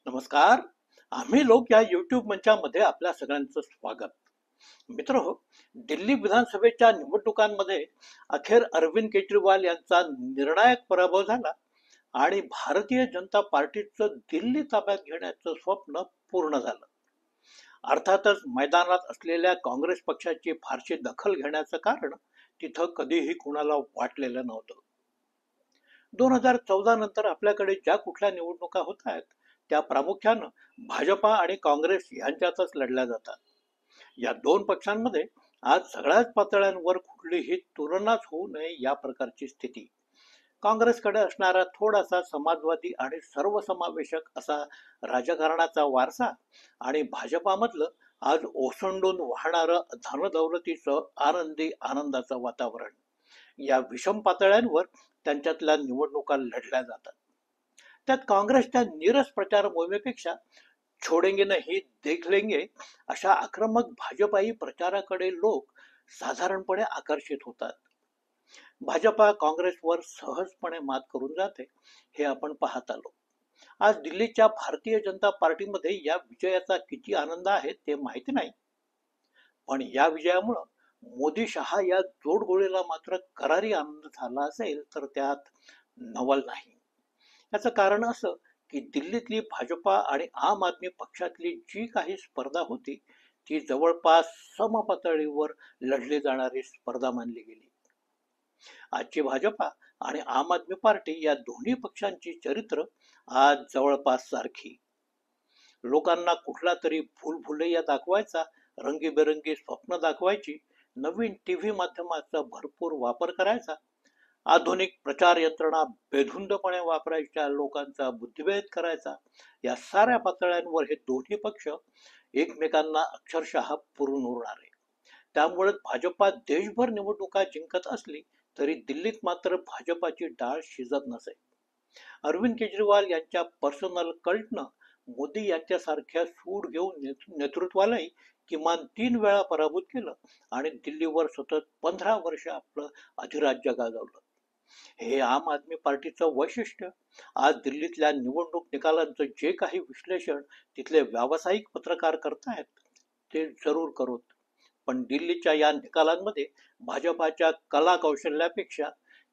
नमस्कार. आम्ही लोक या YouTube मंचामध्ये आपल्या सगळ्यांचं स्वागत. मित्रहो, दिल्ली विधानसभेच्या निवडणुकांमध्ये अखेर अरविंद केजरीवाल यांचा निर्णायक पराभव झाला आणि भारतीय जनता पार्टीचं दिल्ली ताब्यात घेण्याचं स्वप्न पूर्ण झालं. अर्थातच मैदानात असलेल्या काँग्रेस पक्षाची फारशी दखल घेण्याचं कारण तिथं कधीही कुणाला वाटलेलं नव्हतं. 2014 नंतर आपल्याकडे ज्या कुठल्या निवडणुका होत आहेत त्या प्रामुख्यानं भाजपा आणि काँग्रेस यांच्यातच लढल्या जातात. या दोन पक्षांमध्ये आज सगळ्याच पातळ्यांवर कुठलीही तुलनाच होऊ नये या प्रकारची स्थिती. काँग्रेसकडे असणारा थोडासा समाजवादी आणि सर्वसमावेशक असा राजकारणाचा वारसा आणि भाजपामधलं आज ओसंडून वाहणारं धनदौलतीचं आनंदी आनंदाचं वातावरण, या विषम पातळ्यांवर त्यांच्यातल्या निवडणुका लढल्या जातात. त्यात काँग्रेसच्या नीरस प्रचार मोहिमेपेक्षा छोडेंगे नाही देख लेंगे अशा आक्रमक भाजपाई प्रचाराकडे लोक साधारणपणे आकर्षित होतात. भाजपा काँग्रेसवर सहजपणे मात करून जाते हे आपण पाहत आलो. आज दिल्लीच्या भारतीय जनता पार्टीमध्ये या विजयाचा किती आनंद आहे ते माहिती नाही, पण या विजयामुळं मोदी शहा या जोडगोळीला मात्र करारी आनंद झाला असेल तर त्यात नवल नाही. याचं कारण असं की दिल्लीतली भाजपा आणि आम आदमी पक्षातली जी काही स्पर्धा होती ती जवळपास समपातळीवर लढली जाणारी स्पर्धा मानली गेली. आजची भाजपा आणि आम आदमी पार्टी या दोन्ही पक्षांची चरित्र आज जवळपास सारखी. लोकांना कुठला तरी भूलभुलैया दाखवायचा, रंगीबेरंगी स्वप्न दाखवायची, नवीन टीव्ही माध्यमाचा भरपूर वापर करायचा, आधुनिक प्रचार यंत्रणा बेधुंदपणे वापरायच्या लोकांचा बुद्धिभेद करायचा, या साऱ्या पातळ्यांवर हे दोन्ही पक्ष एकमेकांना अक्षरशः पुरून उरणारे. त्यामुळे भाजपा देशभर निवडणुका जिंकत असली तरी दिल्लीत मात्र भाजपाची डाळ शिजत नसे. अरविंद केजरीवाल यांच्या पर्सनल कल्टनं मोदी यांच्यासारख्या सूड घेऊन नेतृत्वालाही किमान 3 वेळा पराभूत केलं आणि दिल्लीवर सतत 15 वर्ष आपलं अधिराज्य गाजवलं. हे आम आदमी पार्टीचं वैशिष्ट्य. आज दिल्लीतल्या निवडणूक निकालांचं जे काही विश्लेषण तिथले व्यावसायिक पत्रकार करतायत ते जरूर करूत, पण दिल्लीच्या या निकालांमध्ये भाजपाच्या कला कौशल्यापेक्षा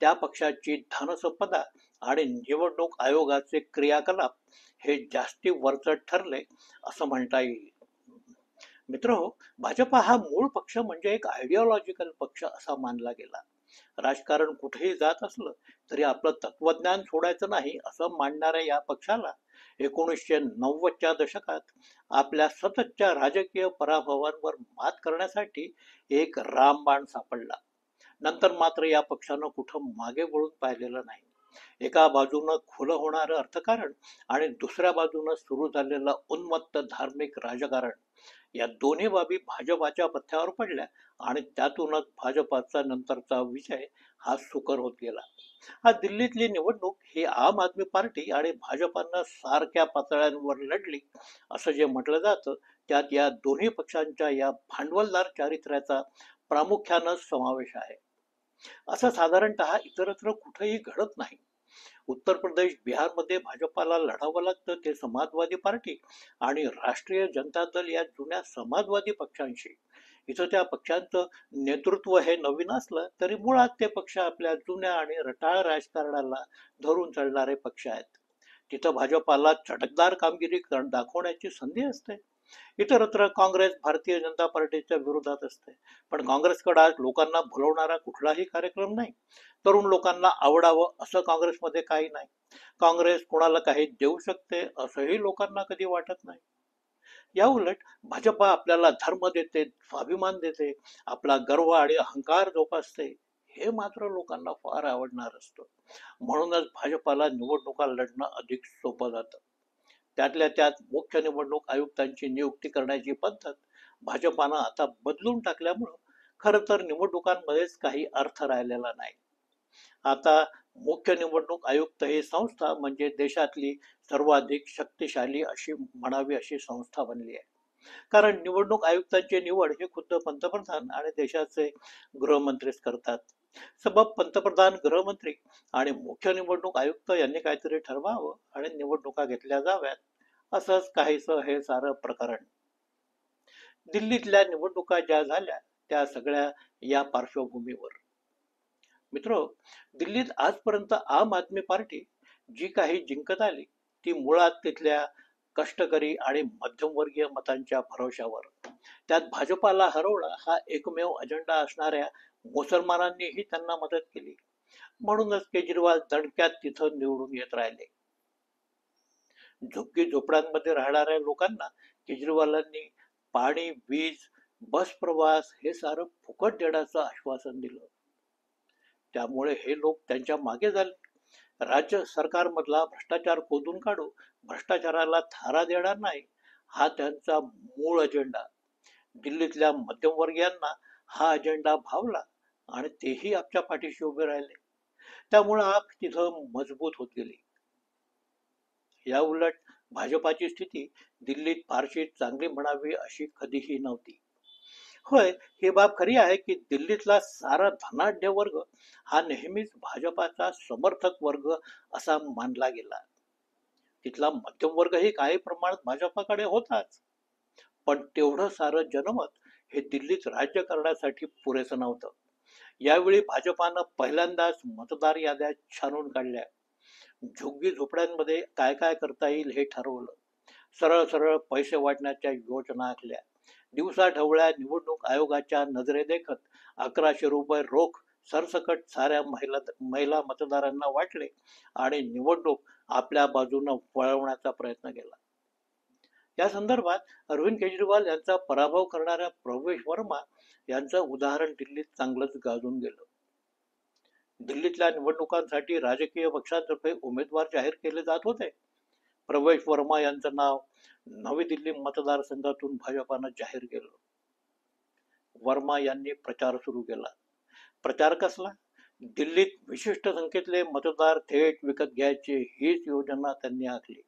त्या पक्षाची धनसंपदा आणि निवडणूक आयोगाचे क्रियाकलाप हे जास्ती वरचढ ठरले असं म्हणता येईल. मित्रहो, भाजपा हा मूळ पक्ष म्हणजे एक आयडिओलॉजिकल पक्ष असा मानला गेला. राजकारण कुठेही जात असलं तरी आपलं तत्वज्ञान सोडायचं नाही असं मांडणाऱ्या या पक्षाला 1990च्या दशकात आपल्या सततच्या राजकीय पराभवांवर मात करण्यासाठी एक रामबाण सापडला. नंतर मात्र या पक्षानं कुठं मागे वळून पाहिलेलं नाही. एका बाजूनं खुलं होणारं अर्थकारण आणि दुसऱ्या बाजूनं सुरू झालेलं उन्मत्त धार्मिक राजकारण, या दोन्ही बाबी भाजपाच्या पथ्यावर पडल्या आणि त्यातूनच भाजपाचा नंतरचा विजय हा सुकर होत गेला. आज दिल्लीतली निवडणूक ही आम आदमी पार्टी आणि भाजपानं सारख्या पातळ्यांवर लढली असं जे म्हटलं जातं त्यात या दोन्ही पक्षांच्या या भांडवलदार चारित्र्याचा प्रामुख्यानं समावेश आहे. असं साधारणतः इतरत्र कुठेही घडत नाही. उत्तर प्रदेश, बिहारमध्ये भाजपाला लढावं लागतं ते समाजवादी पार्टी आणि राष्ट्रीय जनता दल या जुन्या समाजवादी पक्षांशी. इथं त्या पक्षांचं नेतृत्व हे नवीन असलं तरी मुळात ते पक्ष आपल्या जुन्या आणि रटाळ राजकारणाला धरून चालणारे पक्ष आहेत. तिथं भाजपाला चटकदार कामगिरी दाखवण्याची संधी असते. इतरत्र काँग्रेस भारतीय जनता पार्टीच्या विरोधात असते, पण काँग्रेसकडे आज लोकांना भुलवणारा कुठलाही कार्यक्रम नाही. तरुण लोकांना आवडावं असं काँग्रेसमध्ये काही नाही. काँग्रेस कोणाला काही देऊ शकते असंही लोकांना कधी वाटत नाही. या उलट भाजपा आपल्याला धर्म देते, स्वाभिमान देते, आपला गर्व आणि अहंकार जोपासते, हे मात्र लोकांना फार आवडणार असतं. म्हणूनच भाजपाला निवडणुका लढणं अधिक सोपं जातं. त्यातल्या त्यात मुख्य निवडणूक आयुक्तांची नियुक्ती करण्याची पद्धत भाजपानं आता बदलून टाकल्यामुळं खरं तर निवडणुकांमध्येच काही अर्थ राहिलेला नाही. आता मुख्य निवडणूक आयुक्त ही संस्था म्हणजे देशातली सर्वाधिक शक्तिशाली अशी म्हणावी अशी संस्था बनली आहे. कारण निवडणूक आयुक्तांची निवड ही खुद्द पंतप्रधान आणि देशाचे गृहमंत्रीच करतात. सबब पंतप्रधान, गृहमंत्री आणि मुख्य निवडणूक आयुक्त यांनी काहीतरी ठरवावं आणि निवडणुका घेतल्या जाव्यात असंच काहीसं हे सारं प्रकरण. दिल्लीतल्या निवडणुका ज्या झाल्या त्या सगळ्या या पार्श्वभूमीवर. मित्र, दिल्लीत आजपर्यंत आम आदमी पार्टी जी काही जिंकत आली ती मुळात तिथल्या कष्टकरी आणि मध्यमवर्गीय मतांच्या भरोशावर. त्यात भाजपाला हरवणं हा एकमेव अजेंडा असणाऱ्या मुसलमानांनीही त्यांना मदत केली. म्हणूनच केजरीवाल दणक्यात तिथं निवडून येत राहिले. झुग्गी झोपड्यांमध्ये राहणाऱ्या लोकांना केजरीवालांनी पाणी, वीज, बस प्रवास हे सारं फुकट देण्याचं आश्वासन दिलं. त्यामुळे हे लोक त्यांच्या मागे झाले. राज्य सरकारमधला भ्रष्टाचार खोदून काढू, भ्रष्टाचाराला थारा देणार नाही, हा त्यांचा मूळ अजेंडा. दिल्लीतल्या मध्यमवर्गीयांना हा अजेंडा भावला आणि तेही आपल्या पाठीशी उभे राहिले. त्यामुळे आप तिथं मजबूत होत गेली. या उलट भाजपाची स्थिती दिल्लीत फारशी चांगली म्हणावी अशी कधीही नव्हती. होय, ही बाब खरी आहे की दिल्लीतला सारा धनाढ्य वर्ग हा नेहमीच भाजपाचा समर्थक वर्ग असा मानला गेला. तिथला मध्यम वर्गही काही प्रमाणात भाजपाकडे होताच. पण तेवढं सारं जनमत हे दिल्लीत राज्य करण्यासाठी पुरेसं नव्हतं. यावेळी भाजपानं पहिल्यांदाच मतदार याद्या छानून काढल्या. झुग्गी झोपड्यांमध्ये काय काय करता येईल हे ठरवलं. सरळ सरळ पैसे वाटण्याच्या योजना आखल्या. दिवसाढवळ्या निवडणूक आयोगाच्या नजरेदेखत 1100 रुपये रोख सरसकट साऱ्या महिला मतदारांना वाटले आणि निवडणूक आपल्या बाजूनं वळवण्याचा प्रयत्न केला. या संदर्भात अरविंद केजरीवाल यांचा पराभव करणाऱ्या प्रवेश वर्मा यांचं उदाहरण दिल्लीत चांगलंच गाजून गेलं. दिल्लीतल्या निवडणुकांसाठी राजकीय पक्षांतर्फे उमेदवार जाहीर केले जात होते. प्रवेश वर्मा यांचं नाव नवी दिल्ली मतदारसंघातून भाजपानं जाहीर केलं. वर्मा यांनी प्रचार सुरू केला. प्रचार कसला? दिल्लीत विशिष्ट संख्येतले मतदार थेट विकत घ्यायचे हीच योजना त्यांनी आखली.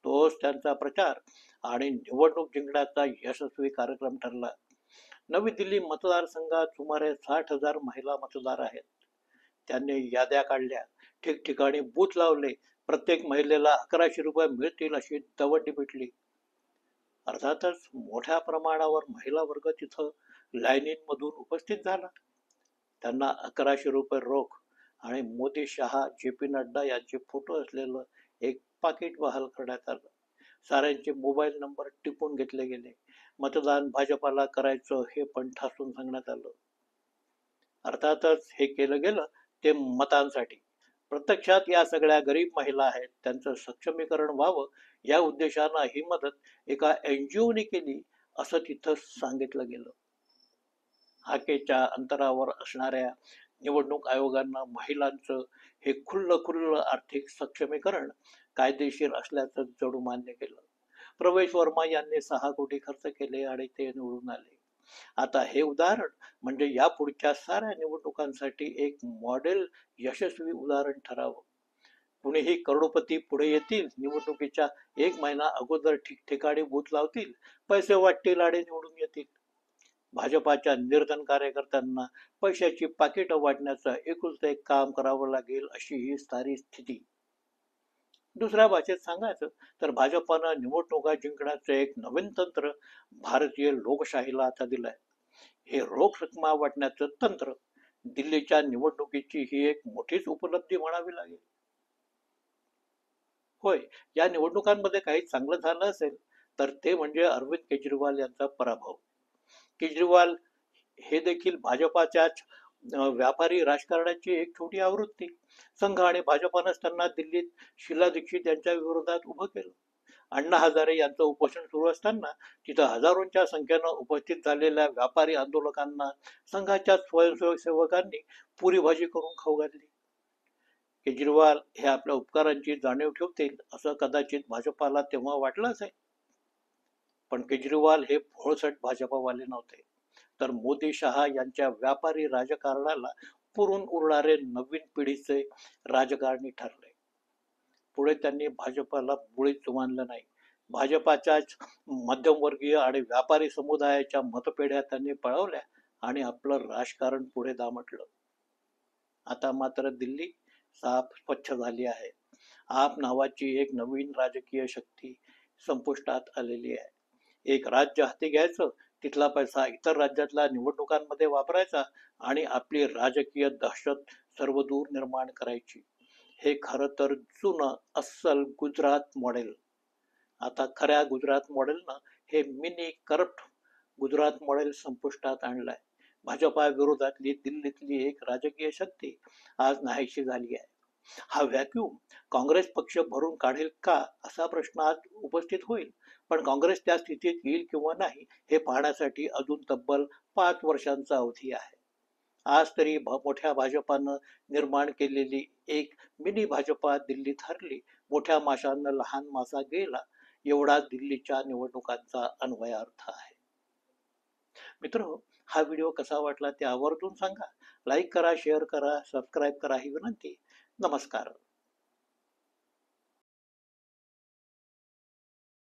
तोच त्यांचा प्रचार आणि निवडणूक जिंकण्याचा यशस्वी कार्यक्रम ठरला. नवी दिल्ली मतदारसंघात सुमारे 60,000 महिला मतदार आहेत. त्यांनी याद्या काढल्या, ठिकठिकाणी बूथ लावले, प्रत्येक महिलेला 1100 रुपये मिळतील अशी दवंडी पिटली. अर्थातच मोठ्या प्रमाणावर महिला वर्ग तिथं लाईनींमधून उपस्थित झाला. त्यांना 1100 रुपये रोख आणि मोदी, शहा, जे पी नड्डा यांचे फोटो असलेलं एक पाकिट बहाल करण्यात आलं. साऱ्यांचे मोबाईल नंबर टिपून घेतले गेले. मतदान भाजपाला करायचं हे पण ठासून सांगण्यात आलं. अर्थातच हे केलं गेलं ते मतांसाठी. प्रत्यक्षात या सगळ्या गरीब महिला आहेत, त्यांचं सक्षमीकरण व्हावं या उद्देशानं ही मदत एका एनजीओने केली असं तिथं सांगितलं गेलं. हाकेच्या अंतरावर असणाऱ्या निवडणूक आयोगानं महिलांचं हे खुल्लं आर्थिक सक्षमीकरण कायदेशीर असल्याचं जणू मान्य केलं. प्रवेश वर्मा यांनी 6 कोटी खर्च केले आणि ते निवडून आले. आता हे उदाहरण म्हणजे या पुढच्या साऱ्या निवडणुकांसाठी एक मॉडेल यशस्वी उदाहरण ठरावं. कुणीही करोडपती पुढे येतील, निवडणुकीच्या 1 महिना अगोदर ठिकठिकाणी बूथ लावतील, पैसे वाटतील आणि निवडून येतील. भाजपाच्या निर्धन कार्यकर्त्यांना पैशाची पाकिटं वाटण्याचं एकुलतं एक काम करावं लागेल अशी ही सारी स्थिती. दुसऱ्या भाषेत सांगायचं तर भाजपानं निवडणुका जिंकण्याचं एक नवीन तंत्र भारतीय लोकशाहीला आता दिलंय. हे रोख रकमा वाटण्याचं तंत्र दिल्लीच्या निवडणुकीची ही एक मोठीच उपलब्धी म्हणावी लागेल. होय, या निवडणुकांमध्ये काही चांगलं झालं असेल तर ते म्हणजे अरविंद केजरीवाल यांचा पराभव. केजरीवाल हे देखील भाजपाच्याच व्यापारी राजकारणाची एक छोटी आवृत्ती. संघ आणि भाजपानंच त्यांना दिल्लीत शीला दीक्षित यांच्या विरोधात उभं केलं. अण्णा हजारे यांचं उपोषण सुरू असताना तिथं हजारोंच्या संख्येनं उपस्थित झालेल्या व्यापारी आंदोलकांना संघाच्या स्वयंसेवकांनी पुरी भाजी करून खाऊ घातली. केजरीवाल हे आपल्या उपकारांची जाणीव ठेवतील असं कदाचित भाजपाला तेव्हा वाटलं असेल. पण केजरीवाल हे भोळसट भाजपावाले नव्हते, तर मोदी, शहा यांच्या व्यापारी राजकारणाला पुरून उरणारे नवीन पिढीचे राजकारणी ठरले. पुढे त्यांनी भाजपाला मुळीच जुमानलं नाही. भाजपाच्याच मध्यमवर्गीय आणि व्यापारी समुदायाच्या मतपेढ्या त्यांनी पळवल्या आणि आपलं राजकारण पुढे दामटलं. आता मात्र दिल्ली साफ स्वच्छ झाली आहे. आप नावाची एक नवीन राजकीय शक्ती संपुष्टात आलेली आहे. एक राज्य हाती घ्यायचं, तिथला पैसा इतर राज्यातल्या निवडणुकांमध्ये वापरायचा आणि आपली राजकीय दहशत सर्वदूर निर्माण करायची. हे खरं तर जुनं अस्सल गुजरात मॉडेल. आता खऱ्या गुजरात मॉडेलनं हे मिनी करप्ट गुजरात मॉडेल संपुष्टात आणलंय. भाजपा विरोधातली दिल्लीतली एक राजकीय शक्ती आज नाहीशी झाली आहे. हा व्हॅक्यूम काँग्रेस पक्ष भरून काढेल का, असा प्रश्न आज उपस्थित होईल. पण काँग्रेस त्या स्थितीत येईल किंवा नाही हे पाहण्यासाठी अजून तब्बल 5 वर्षांचा अवधी आहे. आज तरी मोठ्या भाजपानं निर्माण केलेली एक मिनी भाजपा दिल्लीत हरली, मोठ्या माशांना लहान मासा गेला, एवढाच दिल्लीच्या निवडणुकांचा अन्वयार्थ आहे. मित्र, हा व्हिडिओ कसा वाटला ते आवर्जून सांगा. लाईक करा, शेअर करा, सबस्क्राईब करा ही विनंती. नमस्कार.